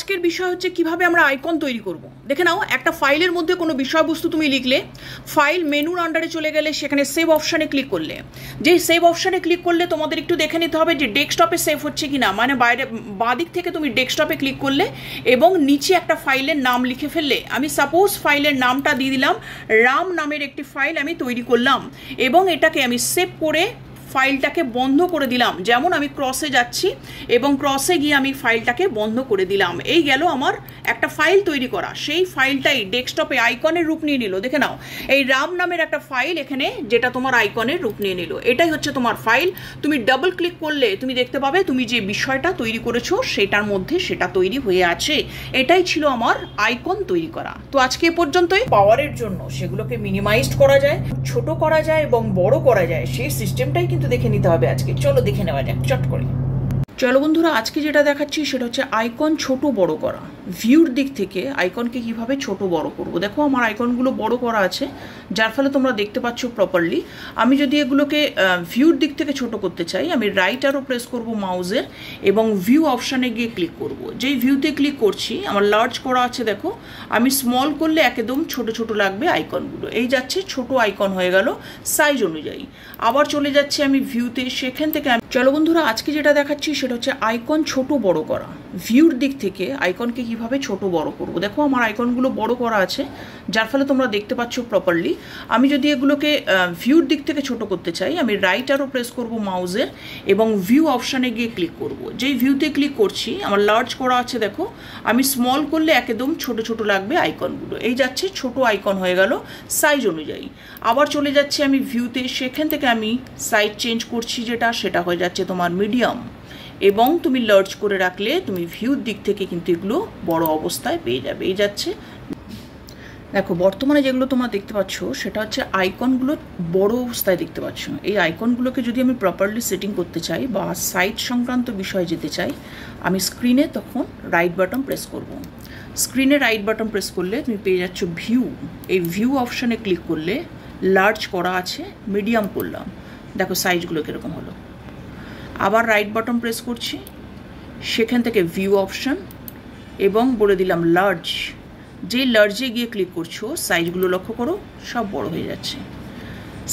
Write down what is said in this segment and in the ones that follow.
আজকের বিষয় হচ্ছে কিভাবে আমরা আইকন তৈরি করব। দেখে নাও, একটা ফাইলের মধ্যে কোনো বিষয়বস্তু তুমি লিখলে, ফাইল মেনুর আন্ডারে চলে গেলে সেখানে সেভ অপশানে ক্লিক করলে, যেই সেভ অপশানে ক্লিক করলে তোমাদের একটু দেখে নিতে হবে যে ডেস্কটপে সেভ হচ্ছে কিনা, মানে বাইরে বাঁদিক থেকে তুমি ডেস্কটপে ক্লিক করলে এবং নিচে একটা ফাইলের নাম লিখে ফেললে। আমি সাপোজ ফাইলের নামটা দিয়ে দিলাম, রাম নামের একটি ফাইল আমি তৈরি করলাম এবং এটাকে আমি সেভ করে ফাইলটাকে বন্ধ করে দিলাম। যেমন আমি ক্রসে যাচ্ছি এবং ক্রসে গিয়ে আমি ফাইলটাকে বন্ধ করে দিলাম। এই গেল আমার একটা ফাইল তৈরি করা। সেই ফাইলটাই ডেস্কটপে আইকনের রূপ নিয়ে নিল। দেখে নাও, এই রাম নামের একটা ফাইল এখানে, যেটা তোমার আইকনের রূপ নিয়ে নিল। এটাই হচ্ছে তোমার ফাইল। তুমি ডাবল ক্লিক করলে তুমি দেখতে পাবে তুমি যে বিষয়টা তৈরি করেছো সেটার মধ্যে সেটা তৈরি হয়ে আছে। এটাই ছিল আমার আইকন তৈরি করা। তো আজকে এ পর্যন্তই। পাওয়ারের জন্য সেগুলোকে মিনিমাইজড করা যায়, ছোট করা যায় এবং বড় করা যায়, সেই সিস্টেমটাই কিন্তু দেখে নিতে হবে আজকে। চলো দেখে নেওয়া যাক চট করে। চলো বন্ধুরা, আজকে যেটা দেখাচ্ছি সেটা হচ্ছে আইকন ছোট বড় করা। ভিউর দিক থেকে আইকনকে কিভাবে ছোট বড় করব। দেখো, আমার আইকনগুলো বড় করা আছে, যার ফলে তোমরা দেখতে পাচ্ছ প্রপারলি। আমি যদি এগুলোকে ভিউর দিক থেকে ছোট করতে চাই, আমি রাইট অ্যারো প্রেস করব মাউসের এবং ভিউ অপশানে গিয়ে ক্লিক করব। যেই ভিউতে ক্লিক করছি আমার লার্জ করা আছে, দেখো আমি স্মল করলে একদম ছোট ছোট লাগবে আইকনগুলো। এই যাচ্ছে, ছোট আইকন হয়ে গেল সাইজ অনুযায়ী। আবার চলে যাচ্ছে আমি ভিউতে, সেখান থেকে চলো বন্ধুরা, আজকে যেটা দেখাচ্ছি সেটা হচ্ছে আইকন ছোট বড় করা। ভিউর দিক থেকে আইকনকে কিভাবে ছোট বড় করব। দেখো, আমার আইকনগুলো বড় করা আছে, যার ফলে তোমরা দেখতে পাচ্ছ প্রপারলি। আমি যদি এগুলোকে ভিউর দিক থেকে ছোট করতে চাই, আমি রাইট অ্যারো প্রেস করব মাউসের এবং ভিউ অপশানে গিয়ে ক্লিক করব। যেই ভিউতে ক্লিক করছি আমার লার্জ করা আছে, দেখো আমি স্মল করলে একদম ছোট ছোট লাগবে আইকনগুলো। এই যাচ্ছে, ছোট আইকন হয়ে গেল সাইজ অনুযায়ী। আবার চলে যাচ্ছে আমি ভিউতে, সেখান থেকে আমি সাইজ চেঞ্জ করছি, সেটা হয়ে যাচ্ছে তোমার মিডিয়াম। এবং তুমি লার্জ করে রাখলে তুমি ভিউর দিক থেকে কিন্তু এগুলো বড় অবস্থায় পেয়ে যাবে। এই যাচ্ছে, দেখো বর্তমানে যেগুলো তোমরা দেখতে পাচ্ছ সেটা হচ্ছে আইকনগুলো বড় অবস্থায় দেখতে পাচ্ছ। এই আইকনগুলোকে যদি আমি প্রপারলি সেটিং করতে চাই বা সাইজ সংক্রান্ত বিষয়ে যেতে চাই, আমি স্ক্রিনে তখন রাইট বাটন প্রেস করব। স্ক্রিনে রাইট বাটন প্রেস করলে তুমি পেয়ে যাচ্ছ ভিউ। এই ভিউ অপশানে ক্লিক করলে লার্জ করা আছে, মিডিয়াম করলাম, দেখো সাইজগুলো কীরকম হলো। আবার রাইট বাটন প্রেস করছি, সেখান থেকে ভিউ অপশান এবং বলে দিলাম লার্জ। যেই লার্জে গিয়ে ক্লিক করছো সাইজগুলো লক্ষ্য করো, সব বড় হয়ে যাচ্ছে।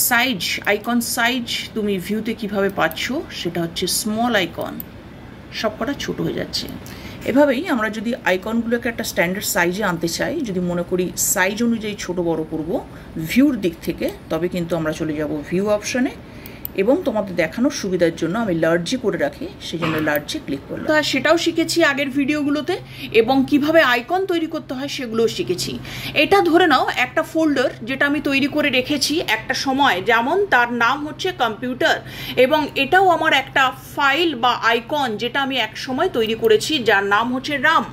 সাইজ, আইকন সাইজ তুমি ভিউতে কিভাবে পাচ্ছ সেটা হচ্ছে স্মল আইকন, সবকটা ছোট হয়ে যাচ্ছে। এভাবেই আমরা যদি আইকনগুলোকে একটা স্ট্যান্ডার্ড সাইজে আনতে চাই, যদি মনে করি সাইজ অনুযায়ী ছোট বড় করব ভিউর দিক থেকে, তবে কিন্তু আমরা চলে যাব ভিউ অপশানে এবং তোমাদের দেখানোর সুবিধার জন্য আমি লার্জে করে রাখি, সেই জন্য লার্জে ক্লিক করলাম। তো সেটাও শিখেছি আগের ভিডিওগুলোতে এবং কিভাবে আইকন তৈরি করতে হয় সেগুলোও শিখেছি। এটা ধরে নাও একটা ফোল্ডার যেটা আমি তৈরি করে রেখেছি একটা সময়, যেমন তার নাম হচ্ছে কম্পিউটার, এবং এটাও আমার একটা ফাইল বা আইকন যেটা আমি এক সময় তৈরি করেছি, যার নাম হচ্ছে রাম।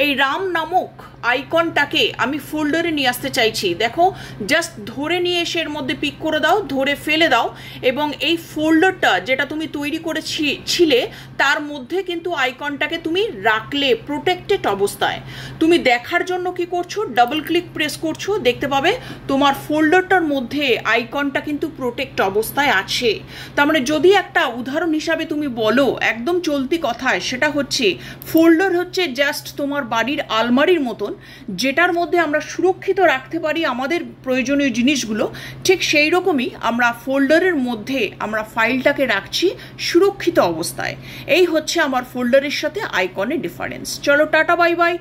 এই রাম নামক আইকনটাকে আমি ফোল্ডারে নিয়ে আসতে চাইছি। দেখো, জাস্ট ধরে নিয়ে এসে এর মধ্যে পিক করে দাও, ধরে ফেলে দাও এবং এই ফোল্ডারটা যেটা তুমি তৈরি করেছিলে তার মধ্যে কিন্তু আইকনটাকে তুমি রাখলে প্রোটেক্টেড অবস্থায়। তুমি দেখার জন্য কি করছো, ডাবল ক্লিক প্রেস করছো, দেখতে পাবে তোমার ফোল্ডারটার মধ্যে আইকনটা কিন্তু প্রোটেক্ট অবস্থায় আছে। তার মানে যদি একটা উদাহরণ হিসাবে তুমি বলো একদম চলতি কথায়, সেটা হচ্ছে ফোল্ডার হচ্ছে জাস্ট তোমার বাড়ির আলমারির মতন, যেটার মধ্যে আমরা সুরক্ষিত রাখতে পারি আমাদের প্রয়োজনীয় জিনিসগুলো। ঠিক সেই রকমই আমরা ফোল্ডারের মধ্যে আমরা ফাইলটাকে রাখছি সুরক্ষিত অবস্থায়। এই হচ্ছে আমার ফোল্ডারের সাথে আইকনের ডিফারেন্স। চলো টাটা বাই বাই।